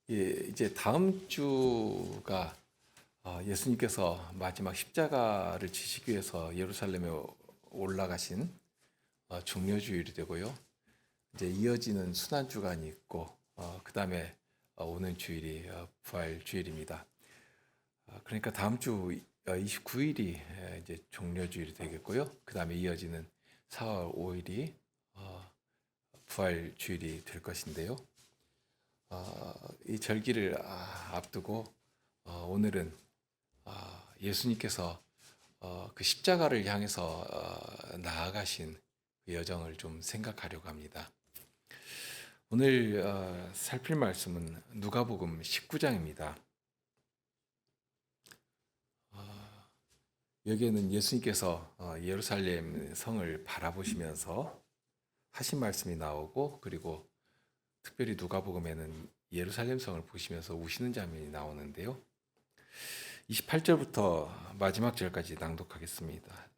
예, 이제 다음 주가 예수님께서 마지막 십자가를 지시기 위해서 예루살렘에 올라가신 종려주일이 되고요. 이제 이어지는 순환주간이 있고 그 다음에 오는 주일이 부활주일입니다. 그러니까 다음 주 29일이 이제 종려주일이 되겠고요. 그 다음에 이어지는 4월 5일이 부활주일이 될 것인데요. 이 절기를 앞두고 오늘은 예수님께서 그 십자가를 향해서 나아가신 그 여정을 좀 생각하려고 합니다. 오늘 살필 말씀은 누가복음 19장입니다. 여기에는 예수님께서 예루살렘 성을 바라보시면서 하신 말씀이 나오고, 그리고 특별히 누가복음에는 예루살렘 성을 보시면서 우시는 장면이 나오는데요. 28절부터 마지막 절까지 낭독하겠습니다.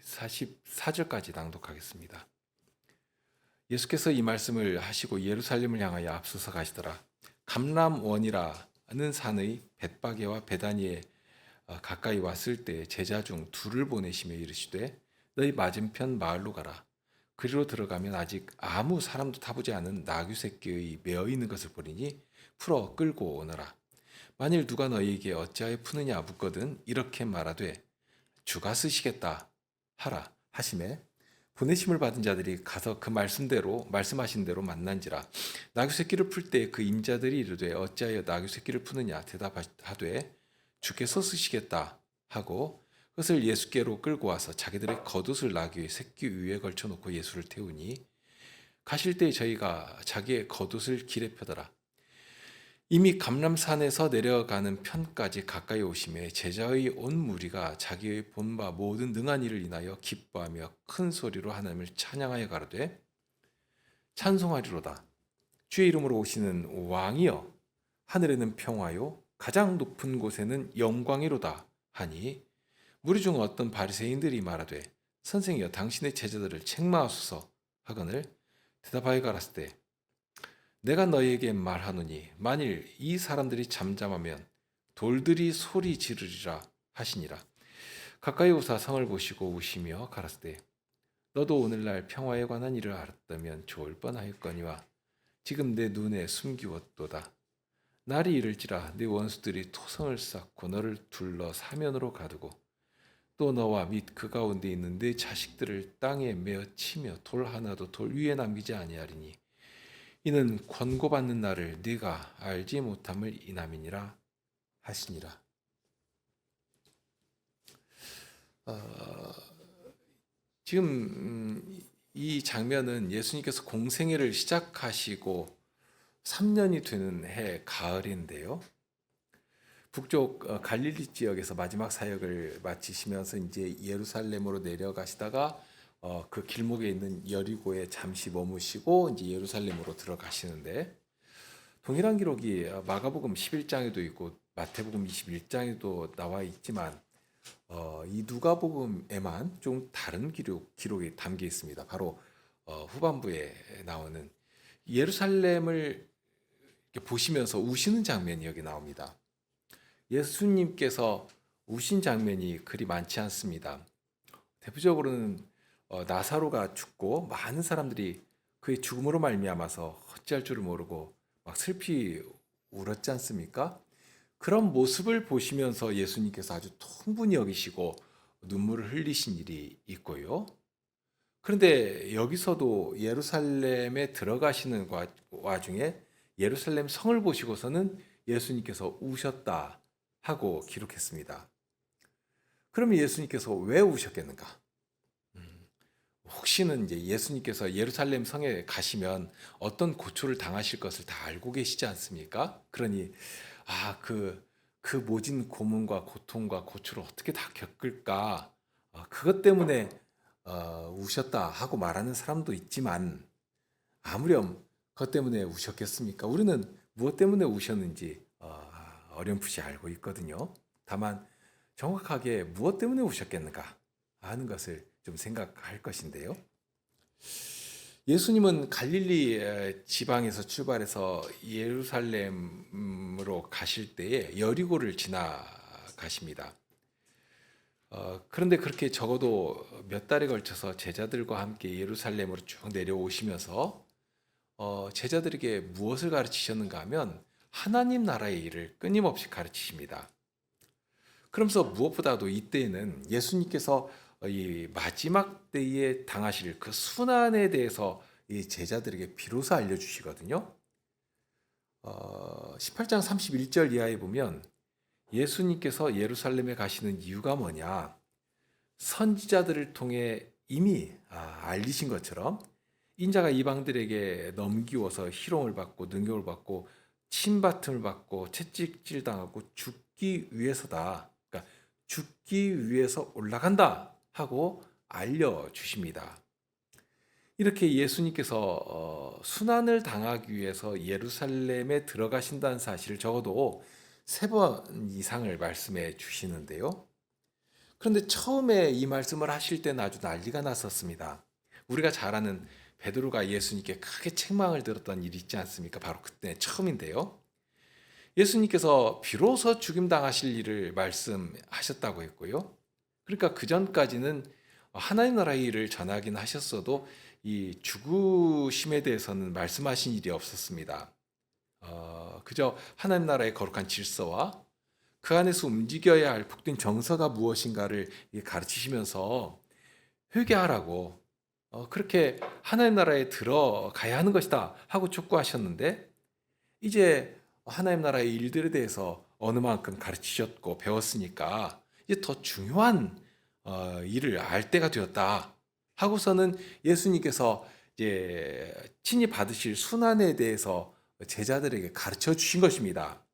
44절까지 낭독하겠습니다. 예수께서 이 말씀을 하시고 예루살렘을 향하여 앞서서 가시더라. 감람원이라는 산의 벳바게와 베다니에 가까이 왔을 때 제자 중 둘을 보내시며 이르시되 너희 맞은편 마을로 가라. 그리로 들어가면 아직 아무 사람도 타보지 않은 나귀 새끼의 매어 있는 것을 보리니 풀어 끌고 오너라. 만일 누가 너희에게 어찌하여 푸느냐 묻거든 이렇게 말하되 주가 쓰시겠다 하라 하시매 보내심을 받은 자들이 가서 그 말씀하신 대로 만난지라. 나귀 새끼를 풀 때 그 임자들이 이르되 어찌하여 나귀 새끼를 푸느냐 대답하되 주께서 쓰시겠다 하고 그것을 예수께로 끌고 와서 자기들의 겉옷을 나귀의 새끼 위에 걸쳐놓고 예수를 태우니 가실 때 저희가 자기의 겉옷을 길에 펴더라. 이미 감람산에서 내려가는 편까지 가까이 오심에 제자의 온 무리가 자기의 본 바 모든 능한 일을 인하여 기뻐하며 큰 소리로 하나님을 찬양하여 가로되 찬송하리로다. 주의 이름으로 오시는 왕이여 하늘에는 평화요 가장 높은 곳에는 영광이로다 하니 무리 중 어떤 바리새인들이 말하되 선생이여 당신의 제자들을 책망하소서 하거늘 대답하여 가라사대 내가 너희에게 말하노니 만일 이 사람들이 잠잠하면 돌들이 소리 지르리라 하시니라. 가까이 오사 성을 보시고 우시며 가라사대 너도 오늘날 평화에 관한 일을 알았다면 좋을 뻔하였거니와 지금 내 눈에 숨기웠도다. 날이 이를지라 네 원수들이 토성을 쌓고 너를 둘러 사면으로 가두고 또 너와 및 그 가운데 있는 네 자식들을 땅에 메어 치며 돌 하나도 돌 위에 남기지 아니하리니 이는 권고받는 날을 네가 알지 못함을 인함이니라 하시니라. 지금 이 장면은 예수님께서 공생애를 시작하시고 3년이 되는 해 가을인데요. 북쪽 갈릴리 지역에서 마지막 사역을 마치시면서 이제 예루살렘으로 내려가시다가 그 길목에 있는 여리고에 잠시 머무시고 이제 예루살렘으로 들어가시는데 동일한 기록이 마가복음 11장에도 있고 마태복음 21장에도 나와 있지만 이 누가복음에만 좀 다른 기록이 담겨 있습니다. 바로 후반부에 나오는 예루살렘을 이렇게 보시면서 우시는 장면이 여기 나옵니다. 예수님께서 우신 장면이 그리 많지 않습니다. 대표적으로는 나사로가 죽고 많은 사람들이 그의 죽음으로 말미암아서 어찌할 줄을 모르고 막 슬피 울었지 않습니까? 그런 모습을 보시면서 예수님께서 아주 통분히 여기시고 눈물을 흘리신 일이 있고요. 그런데 여기서도 예루살렘에 들어가시는 와중에 예루살렘 성을 보시고서는 예수님께서 우셨다 하고 기록했습니다. 그러면 예수님께서 왜 우셨겠는가? 혹시는 이제 예수님께서 예루살렘 성에 가시면 어떤 고초를 당하실 것을 다 알고 계시지 않습니까? 그러니 그 모진 고문과 고통과 고초를 어떻게 다 겪을까? 그것 때문에 우셨다 하고 말하는 사람도 있지만 아무렴 그것 때문에 우셨겠습니까? 우리는 무엇 때문에 우셨는지 어렴풋이 알고 있거든요. 다만 정확하게 무엇 때문에 우셨겠는가 하는 것을 좀 생각할 것인데요. 예수님은 갈릴리 지방에서 출발해서 예루살렘으로 가실 때에 여리고를 지나가십니다. 그런데 그렇게 적어도 몇 달에 걸쳐서 제자들과 함께 예루살렘으로 쭉 내려오시면서 제자들에게 무엇을 가르치셨는가 하면 하나님 나라의 일을 끊임없이 가르치십니다. 그러면서 무엇보다도 이때에는 예수님께서 이 마지막 때에 당하실 그 순환에 대해서 이 제자들에게 비로소 알려주시거든요. 18장 31절 이하에 보면 예수님께서 예루살렘에 가시는 이유가 뭐냐? 선지자들을 통해 이미 알리신 것처럼 인자가 이방들에게 넘기워서 희롱을 받고 능욕을 받고 침받음을 받고 채찍질 당하고 죽기 위해서다. 그러니까 죽기 위해서 올라간다 하고 알려주십니다. 이렇게 예수님께서 순환을 당하기 위해서 예루살렘에 들어가신다는 사실을 적어도 3번 이상을 말씀해 주시는데요. 그런데 처음에 이 말씀을 하실 때는 아주 난리가 났었습니다. 우리가 잘 아는 베드로가 예수님께 크게 책망을 들었던 일이 있지 않습니까? 바로 그때 처음인데요. 예수님께서 비로소 죽임당하실 일을 말씀하셨다고 했고요. 그러니까 그 전까지는 하나님 나라의 일을 전하긴 하셨어도 이 죽으심에 대해서는 말씀하신 일이 없었습니다. 그저 하나님 나라의 거룩한 질서와 그 안에서 움직여야 할 복된 정서가 무엇인가를 가르치시면서 회개하라고 그렇게 하나님 나라에 들어가야 하는 것이다 하고 촉구하셨는데 이제 하나님 나라의 일들에 대해서 어느 만큼 가르치셨고 배웠으니까 이제 더 중요한 일을 알 때가 되었다 하고서는 예수님께서 이제 친히 받으실 순환에 대해서 제자들에게 가르쳐 주신 것입니다.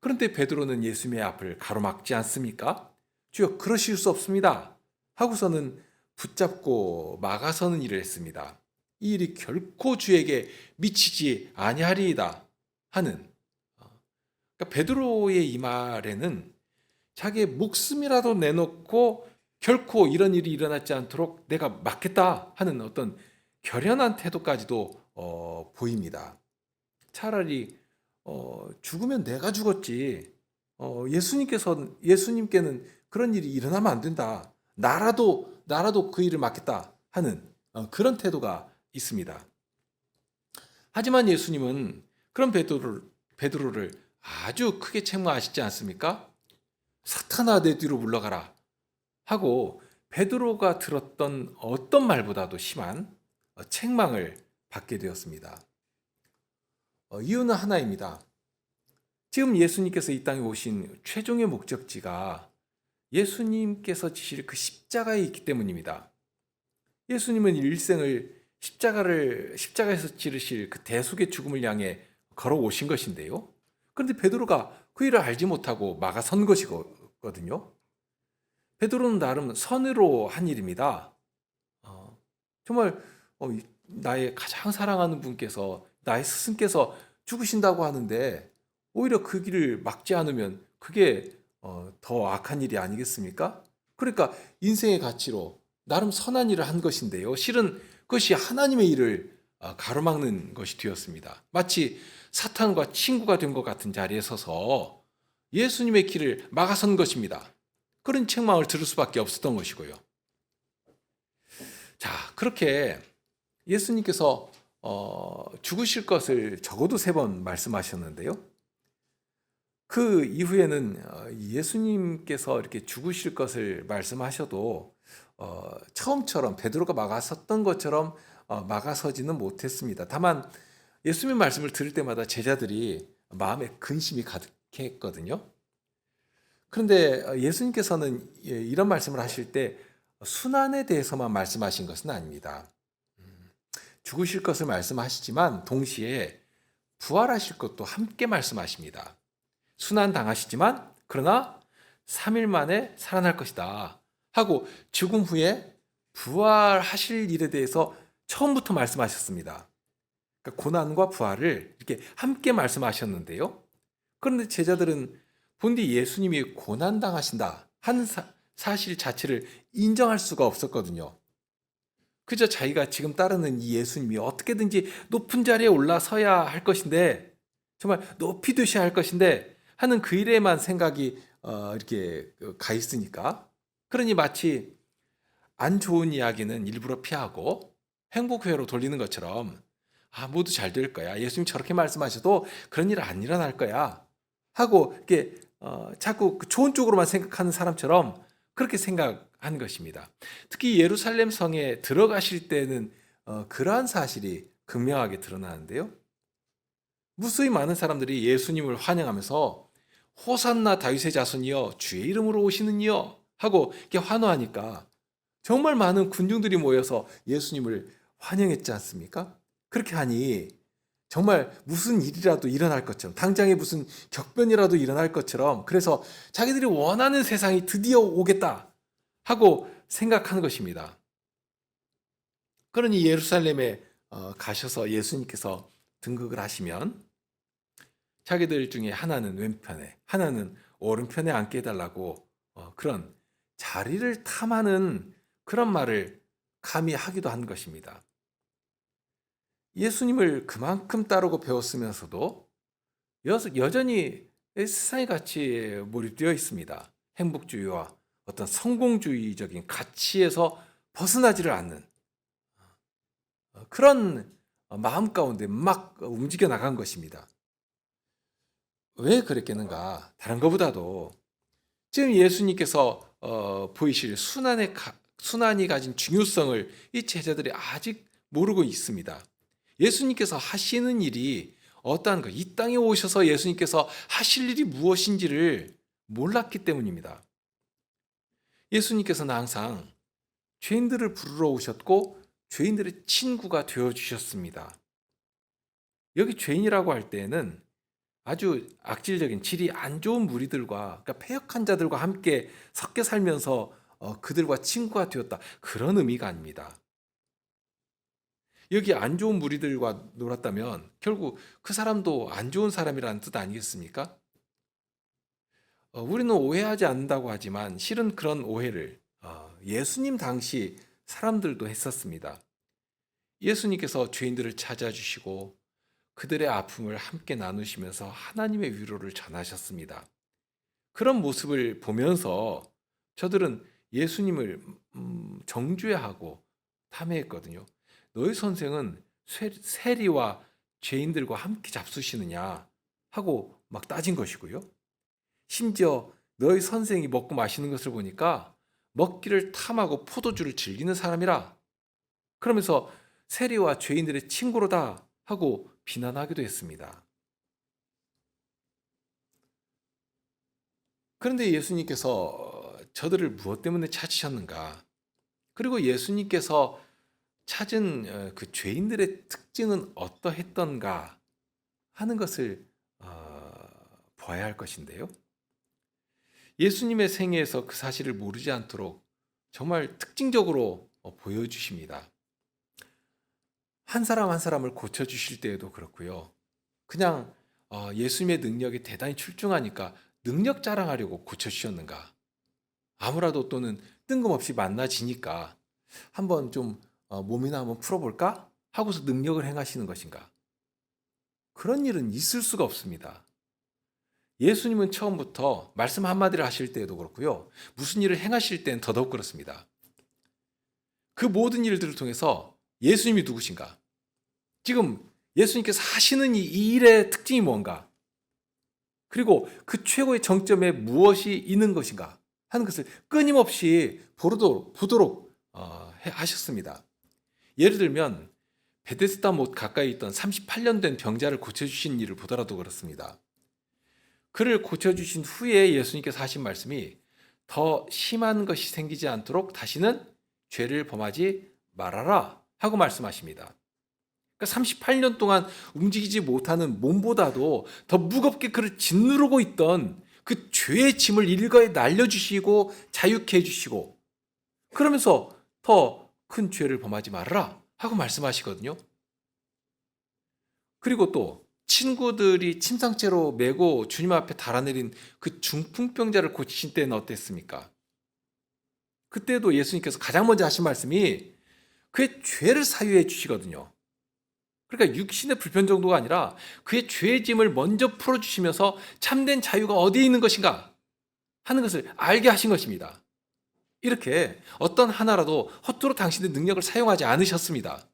그런데 베드로는 예수님의 앞을 가로막지 않습니까? 주여 그러실 수 없습니다 하고서는 붙잡고 막아서는 일을 했습니다. 이 일이 결코 주에게 미치지 아니하리이다 하는 그러니까 베드로의 이 말에는 자기의 목숨이라도 내놓고 결코 이런 일이 일어나지 않도록 내가 막겠다 하는 어떤 결연한 태도까지도 보입니다. 차라리 죽으면 내가 죽었지. 예수님께는 그런 일이 일어나면 안 된다. 나라도 그 일을 막겠다 하는 그런 태도가 있습니다. 하지만 예수님은 그런 베드로를 아주 크게 책망하시지 않습니까? 사탄아 내 뒤로 물러가라 하고 베드로가 들었던 어떤 말보다도 심한 책망을 받게 되었습니다. 이유는 하나입니다. 지금 예수님께서 이 땅에 오신 최종의 목적지가 예수님께서 지실 그 십자가에 있기 때문입니다. 예수님은 일생을 십자가에서 치르실 그 대속의 죽음을 향해 걸어오신 것인데요. 그런데 베드로가 그 일을 알지 못하고 막아선 것이거든요. 베드로는 나름 선으로 한 일입니다. 정말 나의 가장 사랑하는 분께서 나의 스승께서 죽으신다고 하는데 오히려 그 길을 막지 않으면 그게 더 악한 일이 아니겠습니까? 그러니까 인생의 가치로 나름 선한 일을 한 것인데요. 실은 그것이 하나님의 일을 가로막는 것이 되었습니다. 마치 사탄과 친구가 된 것 같은 자리에 서서 예수님의 길을 막아선 것입니다. 그런 책망을 들을 수밖에 없었던 것이고요. 자, 그렇게 예수님께서 죽으실 것을 적어도 3번 말씀하셨는데요. 그 이후에는 예수님께서 이렇게 죽으실 것을 말씀하셔도 처음처럼 베드로가 막아섰던 것처럼 막아서지는 못했습니다. 다만 예수님의 말씀을 들을 때마다 제자들이 마음에 근심이 가득했거든요. 그런데 예수님께서는 이런 말씀을 하실 때 순환에 대해서만 말씀하신 것은 아닙니다. 죽으실 것을 말씀하시지만 동시에 부활하실 것도 함께 말씀하십니다. 순환 당하시지만 그러나 3일 만에 살아날 것이다 하고 죽음 후에 부활하실 일에 대해서 처음부터 말씀하셨습니다. 그러니까 고난과 부활을 이렇게 함께 말씀하셨는데요. 그런데 제자들은 본디 예수님이 고난 당하신다 하는 사실 자체를 인정할 수가 없었거든요. 그저 자기가 지금 따르는 이 예수님이 어떻게든지 높은 자리에 올라서야 할 것인데, 정말 높이 드셔야 할 것인데 하는 그 일에만 생각이 이렇게 가 있으니까, 그러니 마치 안 좋은 이야기는 일부러 피하고 행복회로 돌리는 것처럼, 모두 잘 될 거야, 예수님 저렇게 말씀하셔도 그런 일 안 일어날 거야 하고 이렇게 자꾸 그 좋은 쪽으로만 생각하는 사람처럼 그렇게 생각한 것입니다. 특히 예루살렘 성에 들어가실 때는 그러한 사실이 극명하게 드러나는데요. 무수히 많은 사람들이 예수님을 환영하면서 호산나 다윗의 자손이여 주의 이름으로 오시는 이여 하고 이렇게 환호하니까 정말 많은 군중들이 모여서 예수님을 환영했지 않습니까? 그렇게 하니 정말 무슨 일이라도 일어날 것처럼, 당장에 무슨 격변이라도 일어날 것처럼, 그래서 자기들이 원하는 세상이 드디어 오겠다 하고 생각하는 것입니다. 그러니 예루살렘에 가셔서 예수님께서 등극을 하시면 자기들 중에 하나는 왼편에, 하나는 오른편에 앉게 해달라고 그런 자리를 탐하는 그런 말을 감히 하기도 한 것입니다. 예수님을 그만큼 따르고 배웠으면서도 여전히 세상에 같이 몰입되어 있습니다. 행복주의와 어떤 성공주의적인 가치에서 벗어나지를 않는 그런 마음 가운데 막 움직여 나간 것입니다. 왜 그랬겠는가? 다른 것보다도 지금 예수님께서 보이실 순환이 가진 중요성을 이 제자들이 아직 모르고 있습니다. 예수님께서 하시는 일이 어떠한 것, 이 땅에 오셔서 예수님께서 하실 일이 무엇인지를 몰랐기 때문입니다. 예수님께서는 항상 죄인들을 부르러 오셨고 죄인들의 친구가 되어주셨습니다. 여기 죄인이라고 할 때에는 아주 악질적인 질이 안 좋은 무리들과, 그러니까 패역한 자들과 함께 섞여 살면서 그들과 친구가 되었다, 그런 의미가 아닙니다. 여기 안 좋은 무리들과 놀았다면 결국 그 사람도 안 좋은 사람이라는 뜻 아니겠습니까? 우리는 오해하지 않는다고 하지만 실은 그런 오해를 예수님 당시 사람들도 했었습니다. 예수님께서 죄인들을 찾아주시고 그들의 아픔을 함께 나누시면서 하나님의 위로를 전하셨습니다. 그런 모습을 보면서 저들은 예수님을 정죄하고 탐해했거든요. 너희 선생은 세리와 죄인들과 함께 잡수시느냐 하고 막 따진 것이고요. 심지어 너희 선생이 먹고 마시는 것을 보니까 먹기를 탐하고 포도주를 즐기는 사람이라, 그러면서 세리와 죄인들의 친구로다 하고 비난하기도 했습니다. 그런데 예수님께서 저들을 무엇 때문에 찾으셨는가? 그리고 예수님께서 찾은 그 죄인들의 특징은 어떠했던가 하는 것을 보아야 할 것인데요. 예수님의 생애에서 그 사실을 모르지 않도록 정말 특징적으로 보여주십니다. 한 사람 한 사람을 고쳐주실 때에도 그렇고요. 그냥 예수님의 능력이 대단히 출중하니까 능력 자랑하려고 고쳐주셨는가? 아무라도 또는 뜬금없이 만나지니까 한번 좀 몸이나 한번 풀어볼까? 하고서 능력을 행하시는 것인가? 그런 일은 있을 수가 없습니다. 예수님은 처음부터 말씀 한마디를 하실 때에도 그렇고요. 무슨 일을 행하실 때는 더더욱 그렇습니다. 그 모든 일들을 통해서 예수님이 누구신가? 지금 예수님께서 하시는 이 일의 특징이 뭔가? 그리고 그 최고의 정점에 무엇이 있는 것인가 하는 것을 끊임없이 보도록 하셨습니다. 예를 들면 베데스다 못 가까이 있던 38년 된 병자를 고쳐주신 일을 보더라도 그렇습니다. 그를 고쳐주신 후에 예수님께서 하신 말씀이 더 심한 것이 생기지 않도록 다시는 죄를 범하지 말아라 하고 말씀하십니다. 그러니까 38년 동안 움직이지 못하는 몸보다도 더 무겁게 그를 짓누르고 있던 그 죄의 짐을 일거에 날려주시고 자유케 해주시고, 그러면서 더 큰 죄를 범하지 말아라 하고 말씀하시거든요. 그리고 또 친구들이 침상째로 메고 주님 앞에 달아내린 그 중풍병자를 고치신 때는 어땠습니까? 그때도 예수님께서 가장 먼저 하신 말씀이 그의 죄를 사유해 주시거든요. 그러니까 육신의 불편 정도가 아니라 그의 죄의 짐을 먼저 풀어주시면서 참된 자유가 어디에 있는 것인가 하는 것을 알게 하신 것입니다. 이렇게 어떤 하나라도 허투루 당신의 능력을 사용하지 않으셨습니다.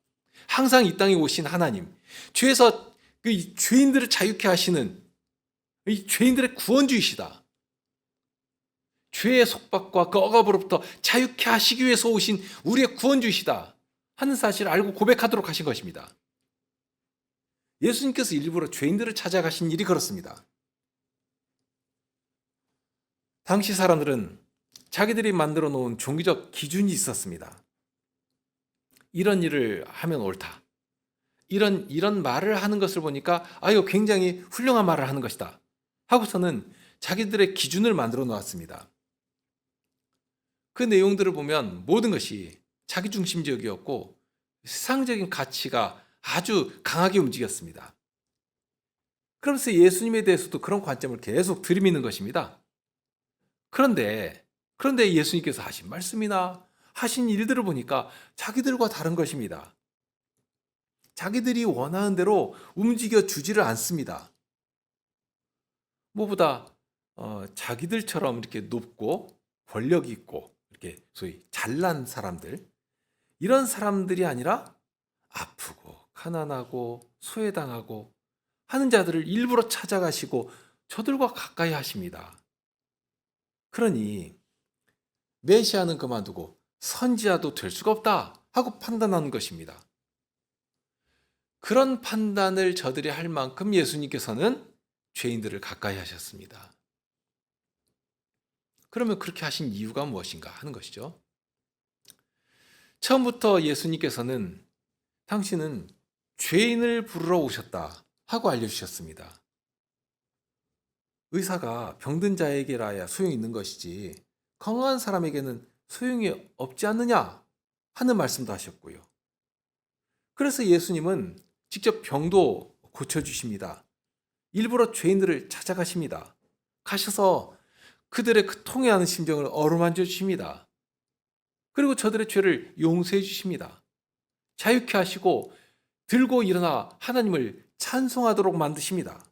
항상 이 땅에 오신 하나님, 죄에서 그 죄인들을 자유케 하시는 이 죄인들의 구원주이시다. 죄의 속박과 그 억압으로부터 자유케 하시기 위해서 오신 우리의 구원주이시다 하는 사실을 알고 고백하도록 하신 것입니다. 예수님께서 일부러 죄인들을 찾아가신 일이 그렇습니다. 당시 사람들은 자기들이 만들어 놓은 종교적 기준이 있었습니다. 이런 일을 하면 옳다. 이런 말을 하는 것을 보니까 이거 굉장히 훌륭한 말을 하는 것이다 하고서는 자기들의 기준을 만들어 놓았습니다. 그 내용들을 보면 모든 것이 자기중심적이었고 세상적인 가치가 아주 강하게 움직였습니다. 그러면서 예수님에 대해서도 그런 관점을 계속 들이미는 것입니다. 그런데 예수님께서 하신 말씀이나 하신 일들을 보니까 자기들과 다른 것입니다. 자기들이 원하는 대로 움직여 주지를 않습니다. 무엇보다 자기들처럼 이렇게 높고 권력 있고 이렇게 소위 잘난 사람들, 이런 사람들이 아니라 아프고 가난하고 소외당하고 하는 자들을 일부러 찾아가시고 저들과 가까이 하십니다. 그러니 메시아는 그만두고 선지자도 될 수가 없다 하고 판단하는 것입니다. 그런 판단을 저들이 할 만큼 예수님께서는 죄인들을 가까이 하셨습니다. 그러면 그렇게 하신 이유가 무엇인가 하는 것이죠. 처음부터 예수님께서는 당신은 죄인을 부르러 오셨다 하고 알려주셨습니다. 의사가 병든 자에게라야 소용이 있는 것이지 건강한 사람에게는 소용이 없지 않느냐 하는 말씀도 하셨고요. 그래서 예수님은 직접 병도 고쳐주십니다. 일부러 죄인들을 찾아가십니다. 가셔서 그들의 그 통해하는 심정을 어루만져 주십니다. 그리고 저들의 죄를 용서해 주십니다. 자유케 하시고 들고 일어나 하나님을 찬송하도록 만드십니다.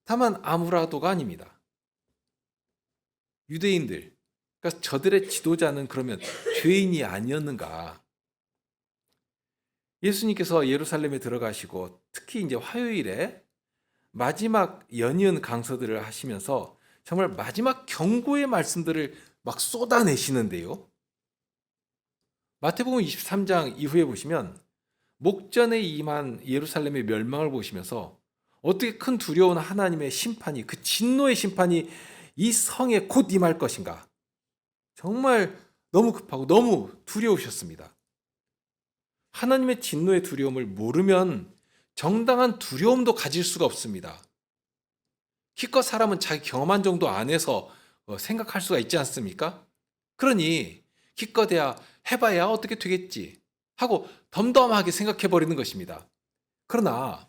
다만 아무라도가 아닙니다. 유대인들, 그러니까 저들의 지도자는 그러면 죄인이 아니었는가? 예수님께서 예루살렘에 들어가시고 특히 이제 화요일에 마지막 연이은 강서들을 하시면서 정말 마지막 경고의 말씀들을 막 쏟아내시는데요. 마태복음 23장 이후에 보시면 목전에 임한 예루살렘의 멸망을 보시면서 어떻게 큰 두려운 하나님의 심판이, 그 진노의 심판이 이 성에 곧 임할 것인가. 정말 너무 급하고 너무 두려우셨습니다. 하나님의 진노의 두려움을 모르면 정당한 두려움도 가질 수가 없습니다. 기껏 사람은 자기 경험한 정도 안에서 생각할 수가 있지 않습니까? 그러니 기껏해야 해봐야 어떻게 되겠지 하고 덤덤하게 생각해버리는 것입니다. 그러나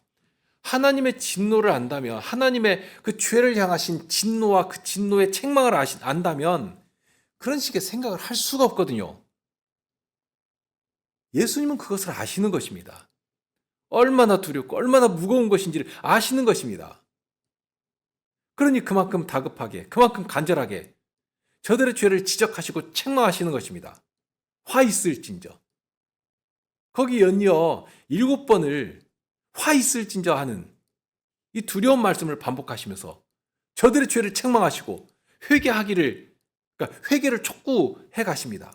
하나님의 진노를 안다면, 하나님의 그 죄를 향하신 진노와 그 진노의 책망을 안다면 그런 식의 생각을 할 수가 없거든요. 예수님은 그것을 아시는 것입니다. 얼마나 두렵고 얼마나 무거운 것인지를 아시는 것입니다. 그러니 그만큼 다급하게, 그만큼 간절하게 저들의 죄를 지적하시고 책망하시는 것입니다. 화 있을진저. 거기 연이어 7번을 화 있을진저 하는 이 두려운 말씀을 반복하시면서 저들의 죄를 책망하시고 그러니까 회개를 촉구해 가십니다.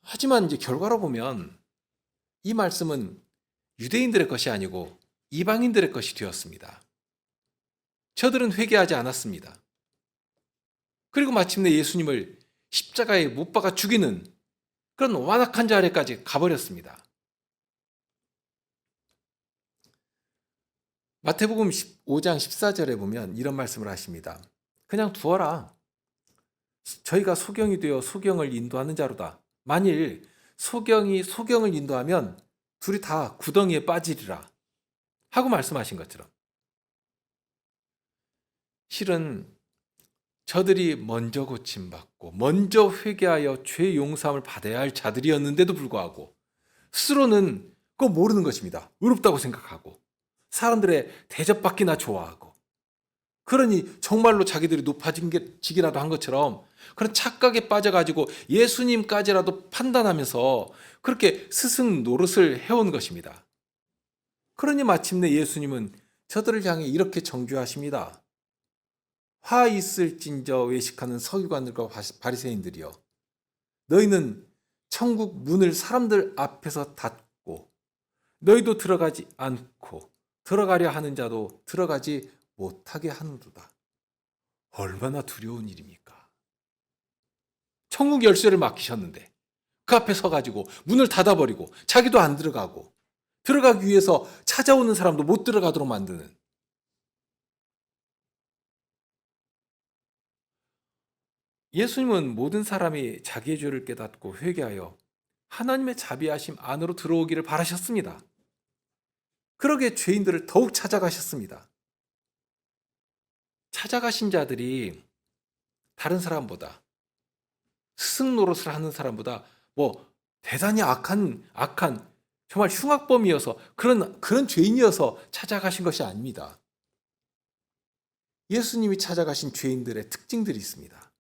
하지만 이제 결과로 보면 이 말씀은 유대인들의 것이 아니고 이방인들의 것이 되었습니다. 저들은 회개하지 않았습니다. 그리고 마침내 예수님을 십자가에 못 박아 죽이는 그런 완악한 자리까지 가버렸습니다. 마태복음 5장 14절에 보면 이런 말씀을 하십니다. 그냥 두어라. 저희가 소경이 되어 소경을 인도하는 자로다. 만일 소경이 소경을 인도하면 둘이 다 구덩이에 빠지리라 하고 말씀하신 것처럼, 실은 저들이 먼저 고침받고 먼저 회개하여 죄 용서함을 받아야 할 자들이었는데도 불구하고 스스로는 그거 모르는 것입니다. 의롭다고 생각하고 사람들의 대접받기나 좋아하고, 그러니 정말로 자기들이 높아지기라도 한 것처럼 그런 착각에 빠져가지고 예수님까지라도 판단하면서 그렇게 스승 노릇을 해온 것입니다. 그러니 마침내 예수님은 저들을 향해 이렇게 정죄하십니다. 화 있을진저 외식하는 서기관들과 바리새인들이여, 너희는 천국 문을 사람들 앞에서 닫고 너희도 들어가지 않고 들어가려 하는 자도 들어가지 못하게 하는도다. 얼마나 두려운 일입니까? 천국 열쇠를 맡기셨는데 그 앞에 서가지고 문을 닫아버리고 자기도 안 들어가고 들어가기 위해서 찾아오는 사람도 못 들어가도록 만드는, 예수님은 모든 사람이 자기의 죄를 깨닫고 회개하여 하나님의 자비하심 안으로 들어오기를 바라셨습니다. 그러기에 죄인들을 더욱 찾아가셨습니다. 찾아가신 자들이 다른 사람보다, 스승 노릇을 하는 사람보다 뭐 대단히 악한 정말 흉악범이어서 그런 죄인이어서 찾아가신 것이 아닙니다. 예수님이 찾아가신 죄인들의 특징들이 있습니다.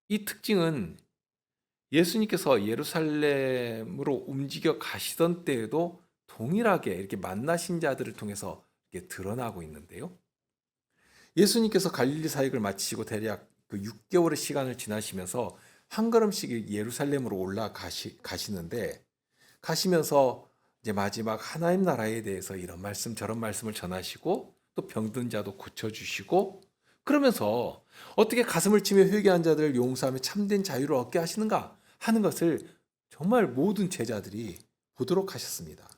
이 특징은 예수님께서 예루살렘으로 움직여 가시던 때에도 동일하게 이렇게 만나신 자들을 통해서 이렇게 드러나고 있는데요. 예수님께서 갈릴리 사역을 마치시고 대략 그 6개월의 시간을 지나시면서 한 걸음씩 예루살렘으로 올라가시는데, 가시면서 이제 마지막 하나님 나라에 대해서 이런 말씀 저런 말씀을 전하시고 또 병든 자도 고쳐주시고, 그러면서 어떻게 가슴을 치며 회개한 자들을 용서하며 참된 자유를 얻게 하시는가 하는 것을 정말 모든 제자들이 보도록 하셨습니다.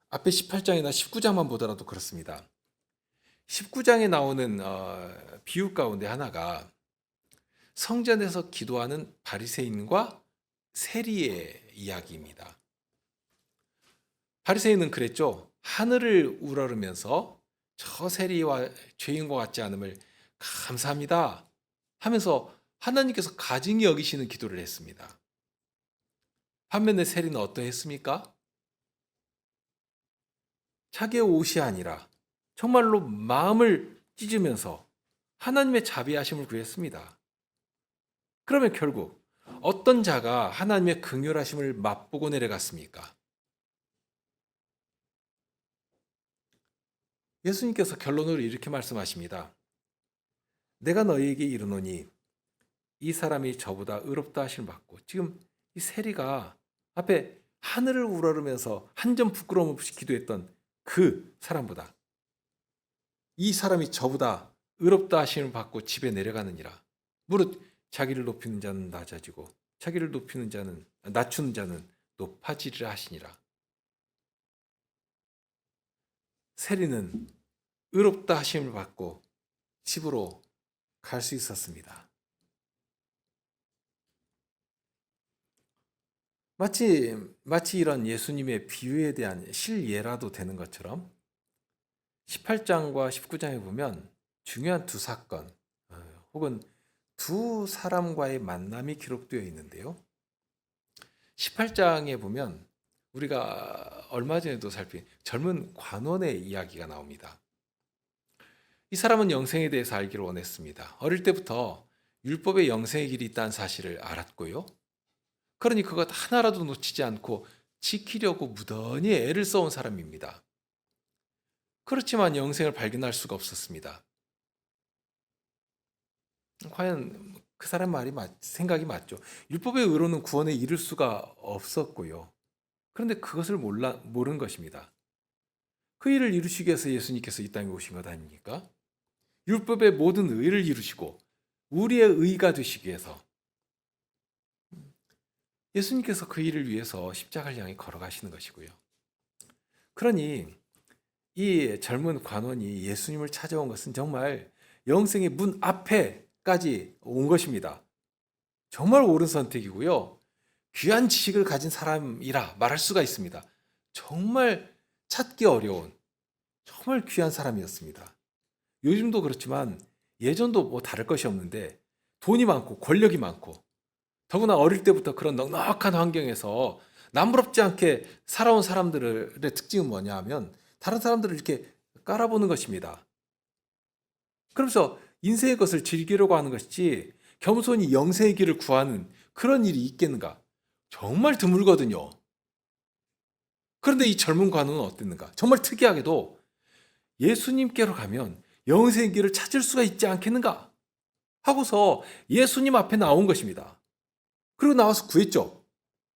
앞에 18장이나 19장만 보더라도 그렇습니다. 19장에 나오는 비유 가운데 하나가 성전에서 기도하는 바리새인과 세리의 이야기입니다. 바리새인은 그랬죠. 하늘을 우러르면서 저 세리와 죄인과 같지 않음을 감사합니다 하면서 하나님께서 가증히 여기시는 기도를 했습니다. 반면에 세리는 어떠했습니까? 자기의 옷이 아니라 정말로 마음을 찢으면서 하나님의 자비하심을 구했습니다. 그러면 결국 어떤 자가 하나님의 긍휼하심을 맛보고 내려갔습니까? 예수님께서 결론으로 이렇게 말씀하십니다. 내가 너희에게 이르노니 이 사람이 저보다 의롭다 하심을 받고, 지금 이 세리가 앞에 하늘을 우러르면서 한 점 부끄러움 없이 기도했던 그 사람보다 이 사람이 저보다 의롭다 하심을 받고 집에 내려가느니라. 무릇 자기를 높이는 자는 낮아지고 자기를 낮추는 자는 높아지리라 하시니라. 세리는 의롭다 하심을 받고 집으로 갈 수 있었습니다. 마치 이런 예수님의 비유에 대한 실예라도 되는 것처럼 18장과 19장에 보면 중요한 두 사건 혹은 두 사람과의 만남이 기록되어 있는데요. 18장에 보면 우리가 얼마 전에도 살핀 젊은 관원의 이야기가 나옵니다. 이 사람은 영생에 대해서 알기를 원했습니다. 어릴 때부터 율법의 영생의 길이 있다는 사실을 알았고요. 그러니 그것 하나라도 놓치지 않고 지키려고 무던히 애를 써온 사람입니다. 그렇지만 영생을 발견할 수가 없었습니다. 과연 그 사람 생각이 맞죠. 율법의 의로는 구원에 이를 수가 없었고요. 그런데 그것을 모르는 것입니다. 그 일을 이루시기 위해서 예수님께서 이 땅에 오신 것 아닙니까? 율법의 모든 의를 이루시고 우리의 의가 되시기 위해서 예수님께서 그 일을 위해서 십자가를 향해 걸어가시는 것이고요. 그러니 이 젊은 관원이 예수님을 찾아온 것은 정말 영생의 문 앞에까지 온 것입니다. 정말 옳은 선택이고요. 귀한 지식을 가진 사람이라 말할 수가 있습니다. 정말 찾기 어려운 정말 귀한 사람이었습니다. 요즘도 그렇지만 예전도 뭐 다를 것이 없는데 돈이 많고 권력이 많고 더구나 어릴 때부터 그런 넉넉한 환경에서 남부럽지 않게 살아온 사람들의 특징은 뭐냐 하면 다른 사람들을 이렇게 깔아보는 것입니다. 그러면서 인생의 것을 즐기려고 하는 것이지 겸손히 영생의 길을 구하는 그런 일이 있겠는가? 정말 드물거든요. 그런데 이 젊은 관우는 어땠는가? 정말 특이하게도 예수님께로 가면 영생의 길을 찾을 수가 있지 않겠는가? 하고서 예수님 앞에 나온 것입니다. 그리고 나와서 구했죠.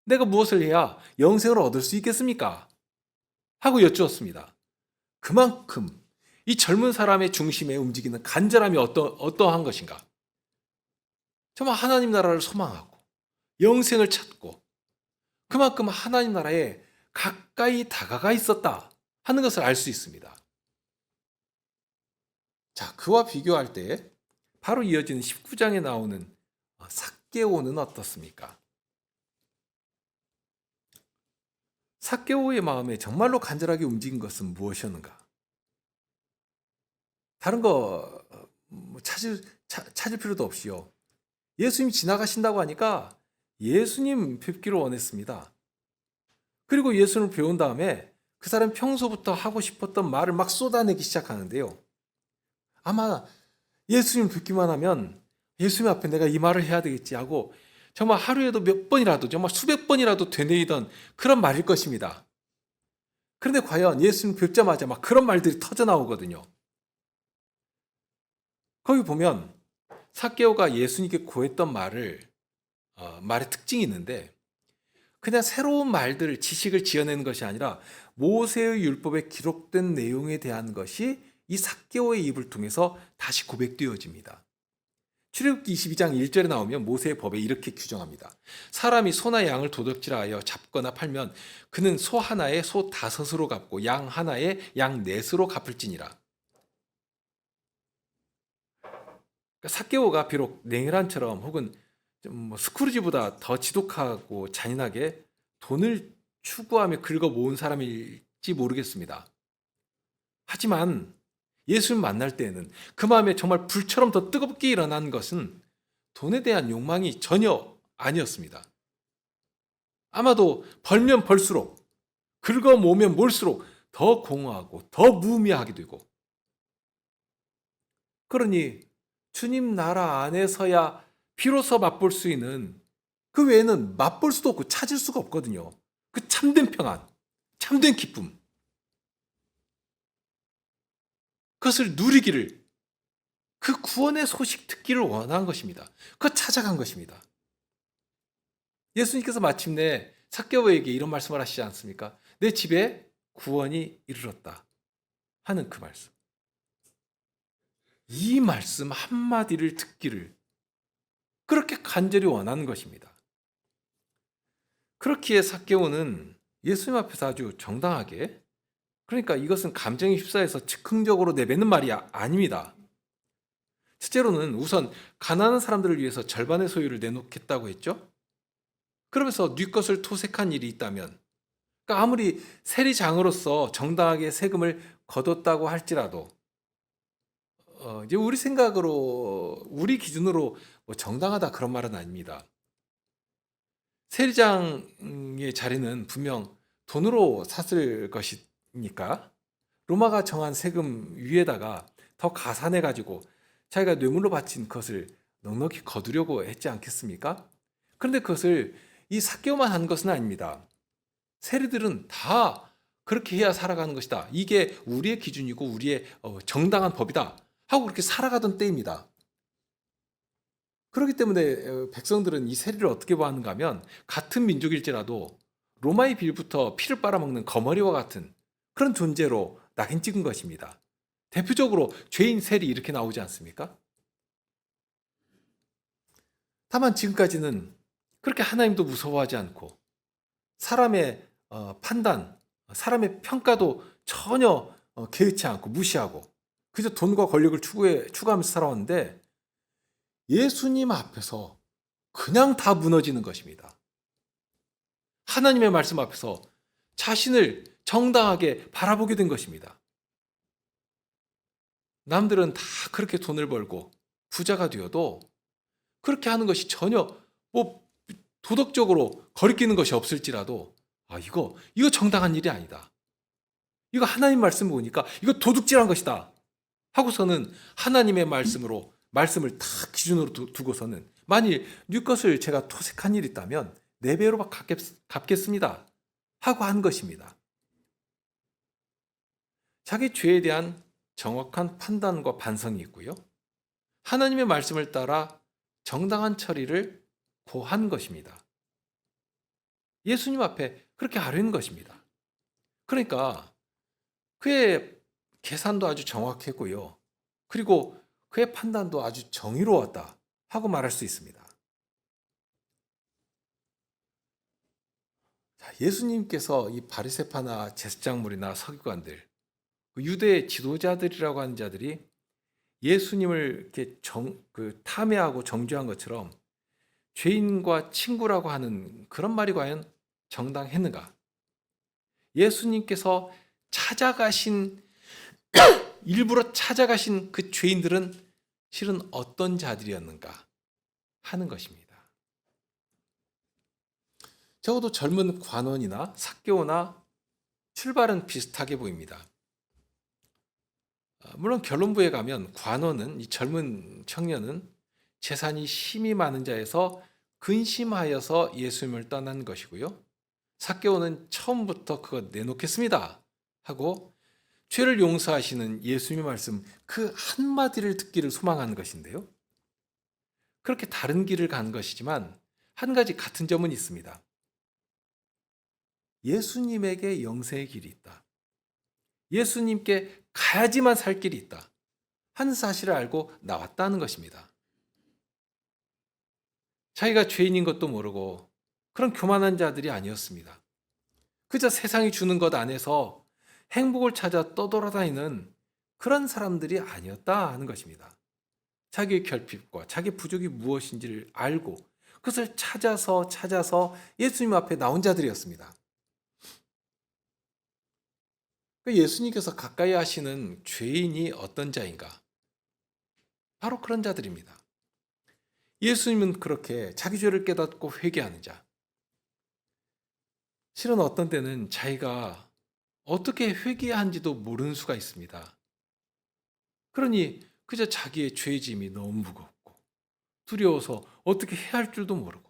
내가 무엇을 해야 영생을 얻을 수 있겠습니까? 하고 여쭈었습니다. 그만큼 이 젊은 사람의 중심에 움직이는 간절함이 어떠한 것인가? 정말 하나님 나라를 소망하고 영생을 찾고 그만큼 하나님 나라에 가까이 다가가 있었다 하는 것을 알 수 있습니다. 자, 그와 비교할 때 바로 이어지는 19장에 나오는 삭개오는 어떻습니까? 삭개오의 마음에 정말로 간절하게 움직인 것은 무엇이었는가? 다른 거 찾을 필요도 없이요. 예수님 지나가신다고 하니까 예수님 뵙기를 원했습니다. 그리고 예수님을 배운 다음에 그 사람 평소부터 하고 싶었던 말을 막 쏟아내기 시작하는데요. 아마 예수님 뵙기만 하면 예수님 앞에 내가 이 말을 해야 되겠지 하고 정말 하루에도 몇 번이라도 정말 수백 번이라도 되뇌이던 그런 말일 것입니다. 그런데 과연 예수님 뵙자마자 막 그런 말들이 터져 나오거든요. 거기 보면 삭개오가 예수님께 구했던 말의 특징이 있는데 그냥 새로운 말들, 지식을 지어내는 것이 아니라 모세의 율법에 기록된 내용에 대한 것이 이 삭개오의 입을 통해서 다시 고백되어집니다. 출애굽기 22장 1절에 나오면 모세의 법에 이렇게 규정합니다. 사람이 소나 양을 도둑질하여 잡거나 팔면 그는 소 하나에 소 5으로 갚고 양 하나에 양 4으로 갚을지니라. 삭개오가 비록 냉혈한처럼 혹은 스크루지보다 더 지독하고 잔인하게 돈을 추구하며 긁어 모은 사람일지 모르겠습니다. 하지만 예수님 만날 때에는 그 마음에 정말 불처럼 더 뜨겁게 일어난 것은 돈에 대한 욕망이 전혀 아니었습니다. 아마도 벌면 벌수록 긁어 모으면 몰수록 더 공허하고 더 무의미하게 되고 그러니 주님 나라 안에서야 비로소 맛볼 수 있는 그 외에는 맛볼 수도 없고 찾을 수가 없거든요. 그 참된 평안, 참된 기쁨. 그것을 누리기를 그 구원의 소식 듣기를 원한 것입니다. 그거 찾아간 것입니다. 예수님께서 마침내 삭개오에게 이런 말씀을 하시지 않습니까? 내 집에 구원이 이르렀다 하는 그 말씀. 이 말씀 한마디를 듣기를 그렇게 간절히 원하는 것입니다. 그렇기에 삭개오는 예수님 앞에서 아주 정당하게 그러니까 이것은 감정에 휩싸여서 즉흥적으로 내뱉는 말이 아닙니다. 첫째로는 우선 가난한 사람들을 위해서 절반의 소유를 내놓겠다고 했죠. 그러면서 네 것을 토색한 일이 있다면 그러니까 아무리 세리장으로서 정당하게 세금을 거뒀다고 할지라도 이제 우리 생각으로 우리 기준으로 뭐 정당하다 그런 말은 아닙니다. 세리장의 자리는 분명 돈으로 샀을 것이니까 로마가 정한 세금 위에다가 더 가산해 가지고 자기가 뇌물로 바친 것을 넉넉히 거두려고 했지 않겠습니까? 그런데 그것을 이 삭개오만 한 것은 아닙니다. 세리들은 다 그렇게 해야 살아가는 것이다. 이게 우리의 기준이고 우리의 정당한 법이다. 하고 그렇게 살아가던 때입니다. 그렇기 때문에 백성들은 이 세리를 어떻게 보았는가 하면 같은 민족일지라도 로마의 빌부터 피를 빨아먹는 거머리와 같은 그런 존재로 낙인 찍은 것입니다. 대표적으로 죄인 세리 이렇게 나오지 않습니까? 다만 지금까지는 그렇게 하나님도 무서워하지 않고 사람의 판단, 사람의 평가도 전혀 개의치 않고 무시하고 그저 돈과 권력을 추구하면서 살아왔는데 예수님 앞에서 그냥 다 무너지는 것입니다. 하나님의 말씀 앞에서 자신을 정당하게 바라보게 된 것입니다. 남들은 다 그렇게 돈을 벌고 부자가 되어도 그렇게 하는 것이 전혀 뭐 도덕적으로 거리끼는 것이 없을지라도 이거 정당한 일이 아니다. 이거 하나님 말씀 보니까 이거 도둑질한 것이다. 하고서는 하나님의 말씀을 다 기준으로 두고서는 만일 네 것을 제가 토색한 일이 있다면 네 배로 갚겠습니다. 하고 한 것입니다. 자기 죄에 대한 정확한 판단과 반성이 있고요. 하나님의 말씀을 따라 정당한 처리를 고한 것입니다. 예수님 앞에 그렇게 하려는 것입니다. 그러니까 그의 계산도 아주 정확했고요. 그리고 그의 판단도 아주 정의로웠다 하고 말할 수 있습니다. 예수님께서 이 바리새파나 제사장물이나 서기관들, 유대 지도자들이라고 하는 자들이 예수님을 이렇게 탐해하고 정죄한 것처럼 죄인과 친구라고 하는 그런 말이 과연 정당했는가? 예수님께서 일부러 찾아가신 그 죄인들은 실은 어떤 자들이었는가 하는 것입니다. 적어도 젊은 관원이나 삭개오나 출발은 비슷하게 보입니다. 물론 결론부에 가면 관원은, 이 젊은 청년은 재산이 심히 많은 자에서 근심하여서 예수님을 떠난 것이고요. 삭개오는 처음부터 그거 내놓겠습니다 하고 죄를 용서하시는 예수님의 말씀 그 한마디를 듣기를 소망하는 것인데요. 그렇게 다른 길을 간 것이지만 한 가지 같은 점은 있습니다. 예수님에게 영생의 길이 있다. 예수님께 가야지만 살 길이 있다 하는 사실을 알고 나왔다는 것입니다. 자기가 죄인인 것도 모르고 그런 교만한 자들이 아니었습니다. 그저 세상이 주는 것 안에서 행복을 찾아 떠돌아다니는 그런 사람들이 아니었다 하는 것입니다. 자기의 결핍과 자기 부족이 무엇인지를 알고 그것을 찾아서 예수님 앞에 나온 자들이었습니다. 예수님께서 가까이 하시는 죄인이 어떤 자인가? 바로 그런 자들입니다. 예수님은 그렇게 자기 죄를 깨닫고 회개하는 자. 실은 어떤 때는 자기가 어떻게 회개한지도 모르는 수가 있습니다. 그러니 그저 자기의 죄짐이 너무 무겁고 두려워서 어떻게 해야 할 줄도 모르고.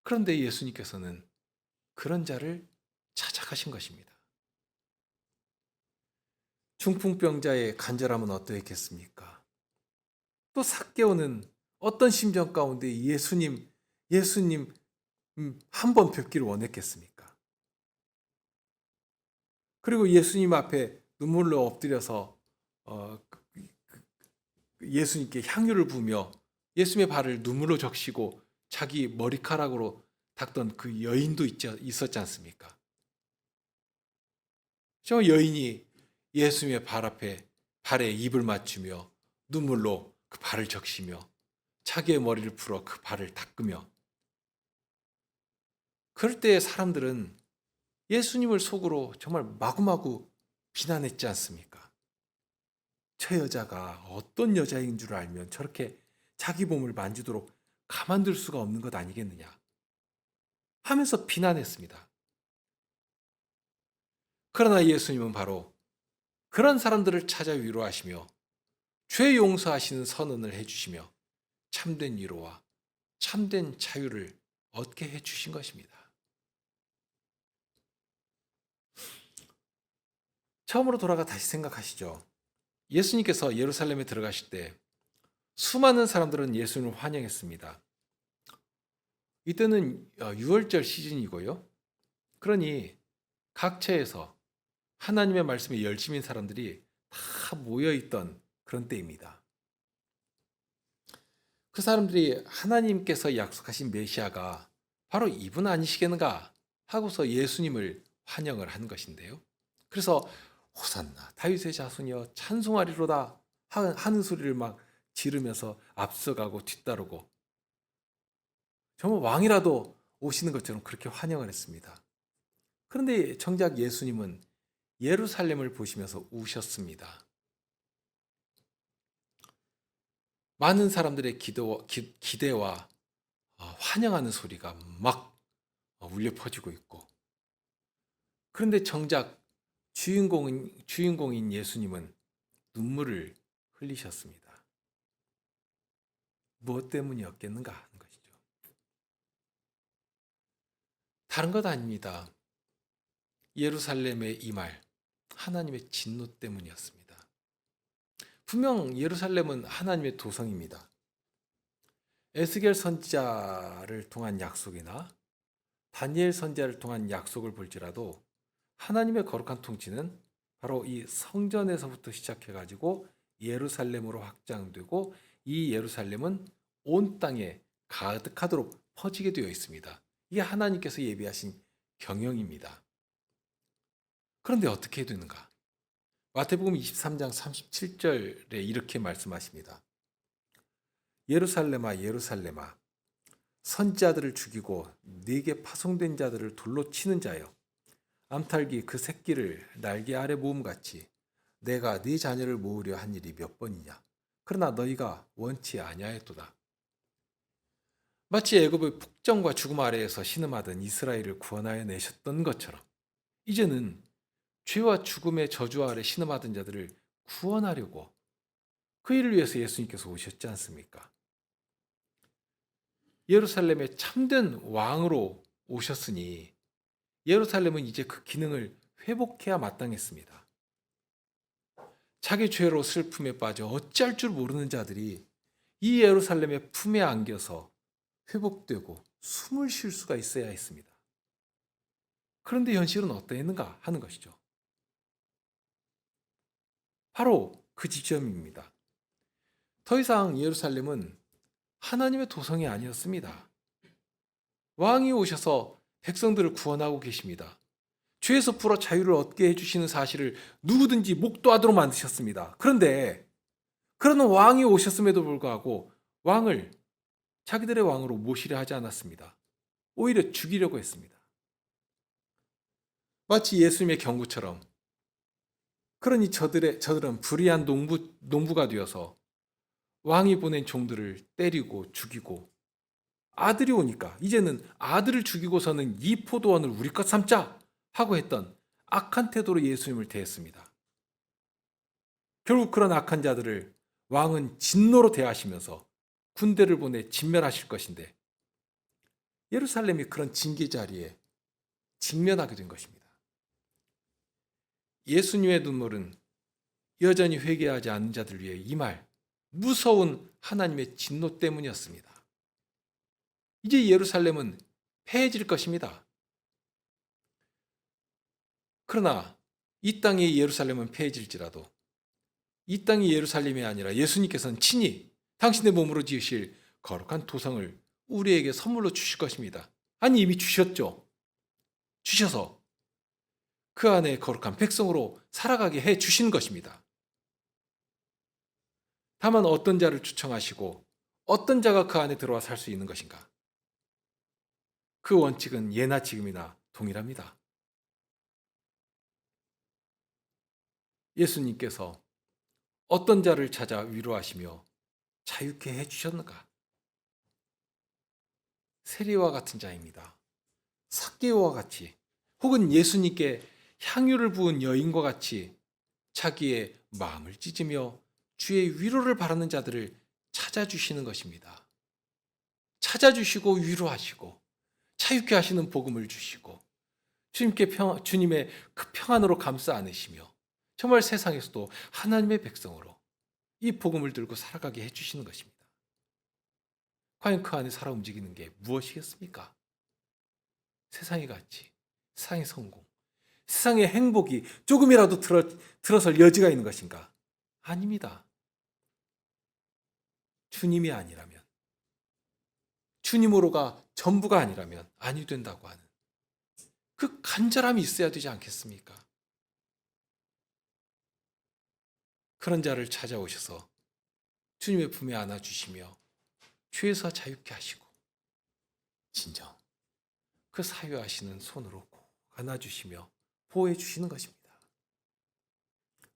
그런데 예수님께서는 그런 자를 찾아가신 것입니다. 중풍병자의 간절함은 어떠했겠습니까? 또 삭개오는 어떤 심정 가운데 예수님 한 번 뵙기를 원했겠습니까? 그리고 예수님 앞에 눈물로 엎드려서 예수님께 향유를 부으며 예수님의 발을 눈물로 적시고 자기 머리카락으로 닦던 그 여인도 있었지 않습니까? 저 여인이 예수님의 발에 입을 맞추며 눈물로 그 발을 적시며 자기의 머리를 풀어 그 발을 닦으며, 그럴 때 사람들은 예수님을 속으로 정말 마구마구 비난했지 않습니까? 저 여자가 어떤 여자인 줄 알면 저렇게 자기 몸을 만지도록 가만둘 수가 없는 것 아니겠느냐 하면서 비난했습니다. 그러나 예수님은 바로 그런 사람들을 찾아 위로하시며 죄 용서하시는 선언을 해주시며 참된 위로와 참된 자유를 얻게 해주신 것입니다. 처음으로 돌아가 다시 생각하시죠. 예수님께서 예루살렘에 들어가실 때 수많은 사람들은 예수님을 환영했습니다. 이때는 유월절 시즌이고요. 그러니 각처에서 하나님의 말씀에 열심인 사람들이 다 모여있던 그런 때입니다. 그 사람들이 하나님께서 약속하신 메시아가 바로 이분 아니시겠는가 하고서 예수님을 환영을 한 것인데요. 그래서 호산나 다윗의 자손이여 찬송하리로다 하는 소리를 막 지르면서 앞서가고 뒤따르고 정말 왕이라도 오시는 것처럼 그렇게 환영을 했습니다. 그런데 정작 예수님은 예루살렘을 보시면서 우셨습니다. 많은 사람들의 기대와 환영하는 소리가 막 울려 퍼지고 있고, 그런데 정작 주인공인 예수님은 눈물을 흘리셨습니다. 무엇 때문이었겠는가 하는 것이죠. 다른 것 아닙니다. 예루살렘의 이 말, 하나님의 진노 때문이었습니다. 분명 예루살렘은 하나님의 도성입니다. 에스겔 선지자를 통한 약속이나 다니엘 선지자를 통한 약속을 볼지라도 하나님의 거룩한 통치는 바로 이 성전에서부터 시작해가지고 예루살렘으로 확장되고, 이 예루살렘은 온 땅에 가득하도록 퍼지게 되어 있습니다. 이게 하나님께서 예비하신 경영입니다. 그런데 어떻게 되는가? 마태복음 23장 37절에 이렇게 말씀하십니다. 예루살렘아 예루살렘아, 선지자들을 죽이고 네게 파송된 자들을 돌로 치는 자여, 암탉이 그 새끼를 날개 아래 모음같이 내가 네 자녀를 모으려 한 일이 몇 번이냐. 그러나 너희가 원치 아니하였도다. 마치 애굽의 폭정과 죽음 아래에서 신음하던 이스라엘을 구원하여 내셨던 것처럼, 이제는 죄와 죽음의 저주 아래 신음하던 자들을 구원하려고 그 일을 위해서 예수님께서 오셨지 않습니까? 예루살렘의 참된 왕으로 오셨으니 예루살렘은 이제 그 기능을 회복해야 마땅했습니다. 자기 죄로 슬픔에 빠져 어찌할 줄 모르는 자들이 이 예루살렘의 품에 안겨서 회복되고 숨을 쉴 수가 있어야 했습니다. 그런데 현실은 어떠했는가 하는 것이죠. 바로 그 지점입니다. 더 이상 예루살렘은 하나님의 도성이 아니었습니다. 왕이 오셔서 백성들을 구원하고 계십니다. 죄에서 풀어 자유를 얻게 해주시는 사실을 누구든지 목도하도록 만드셨습니다. 그런데 그런 왕이 오셨음에도 불구하고 왕을 자기들의 왕으로 모시려 하지 않았습니다. 오히려 죽이려고 했습니다. 마치 예수님의 경구처럼, 그러니 저들은 불의한 농부가 되어서 왕이 보낸 종들을 때리고 죽이고, 아들이 오니까 이제는 아들을 죽이고서는 이 포도원을 우리 것 삼자 하고 했던 악한 태도로 예수님을 대했습니다. 결국 그런 악한 자들을 왕은 진노로 대하시면서 군대를 보내 진멸하실 것인데, 예루살렘이 그런 징계 자리에 직면하게 된 것입니다. 예수님의 눈물은 여전히 회개하지 않는 자들 위해 임할 무서운 하나님의 진노 때문이었습니다. 이제 예루살렘은 패해질 것입니다. 그러나 이 땅의 예루살렘은 패해질지라도 이 땅이 예루살렘이 아니라 예수님께서는 친히 당신의 몸으로 지으실 거룩한 도성을 우리에게 선물로 주실 것입니다. 아니, 이미 주셨죠. 주셔서 그 안에 거룩한 백성으로 살아가게 해 주시는 것입니다. 다만 어떤 자를 초청하시고 어떤 자가 그 안에 들어와 살 수 있는 것인가? 그 원칙은 예나 지금이나 동일합니다. 예수님께서 어떤 자를 찾아 위로하시며 자유케 해주셨는가? 세리와 같은 자입니다. 삭개오와 같이, 혹은 예수님께 향유를 부은 여인과 같이 자기의 마음을 찢으며 주의 위로를 바라는 자들을 찾아주시는 것입니다. 찾아주시고 위로하시고 자유케 하시는 복음을 주시고 주님의 그 평안으로 감싸 안으시며 정말 세상에서도 하나님의 백성으로 이 복음을 들고 살아가게 해주시는 것입니다. 과연 그 안에 살아 움직이는 게 무엇이겠습니까? 세상의 가치, 세상의 성공, 세상의 행복이 조금이라도 들어설 여지가 있는 것인가? 아닙니다. 주님이 아니라면, 주님으로가 전부가 아니라면 아니 된다고 하는 그 간절함이 있어야 되지 않겠습니까? 그런 자를 찾아오셔서 주님의 품에 안아주시며 죄에서 자유케 하시고 진정 그 사유하시는 손으로 꼭 안아주시며 보호해 주시는 것입니다.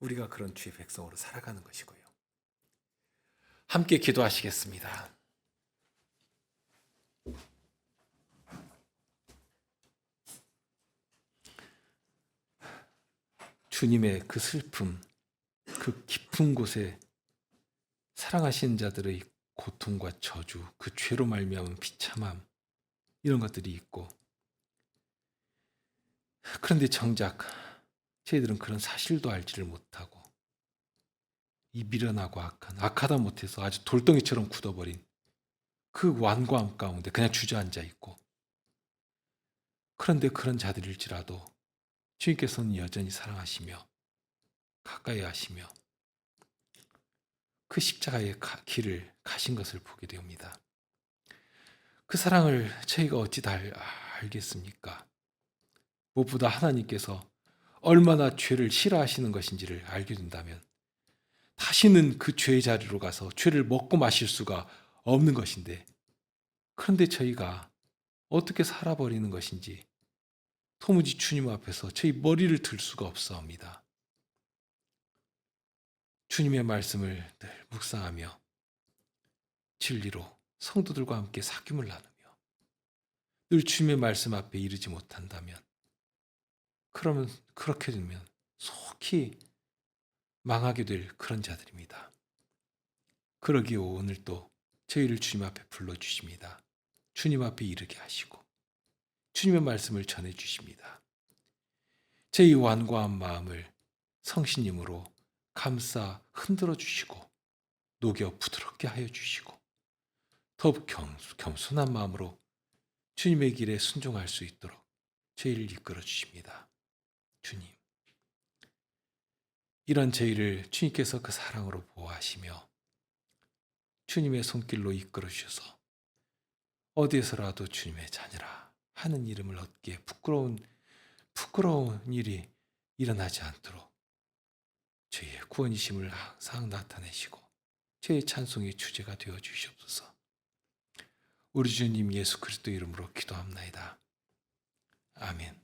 우리가 그런 주의 백성으로 살아가는 것이고요. 함께 기도하시겠습니다. 주님의 그 슬픔, 그 깊은 곳에 사랑하시는 자들의 고통과 저주, 그 죄로 말미암은 비참함, 이런 것들이 있고, 그런데 정작 저희들은 그런 사실도 알지를 못하고 이 미련하고 악하다 못해서 아주 돌덩이처럼 굳어버린 그 완고함 가운데 그냥 주저앉아 있고, 그런데 그런 자들일지라도 주님께서는 여전히 사랑하시며 가까이 하시며 그 십자가의 길을 가신 것을 보게 됩니다. 그 사랑을 저희가 어찌 다 알겠습니까? 무엇보다 하나님께서 얼마나 죄를 싫어하시는 것인지를 알게 된다면 다시는 그 죄의 자리로 가서 죄를 먹고 마실 수가 없는 것인데, 그런데 저희가 어떻게 살아버리는 것인지 도무지 주님 앞에서 저희 머리를 들 수가 없사옵니다. 주님의 말씀을 늘 묵상하며 진리로 성도들과 함께 사귐을 나누며 늘 주님의 말씀 앞에 이르지 못한다면, 그러면 그렇게 되면 속히 망하게 될 그런 자들입니다. 그러기에 오늘 또 저희를 주님 앞에 불러주십니다. 주님 앞에 이르게 하시고 주님의 말씀을 전해주십니다. 저희 완고한 마음을 성신님으로 감싸 흔들어 주시고 녹여 부드럽게 하여 주시고 더욱 겸손한 마음으로 주님의 길에 순종할 수 있도록 저희를 이끌어 주십니다. 주님, 이런 저희를 주님께서 그 사랑으로 보호하시며 주님의 손길로 이끌어 주셔서 어디에서라도 주님의 자녀라 하는 이름을 얻기에 부끄러운 일이 일어나지 않도록 저희의 구원이심을 항상 나타내시고 저희의 찬송의 주제가 되어 주시옵소서. 우리 주님 예수 그리스도 이름으로 기도합나이다. 아멘.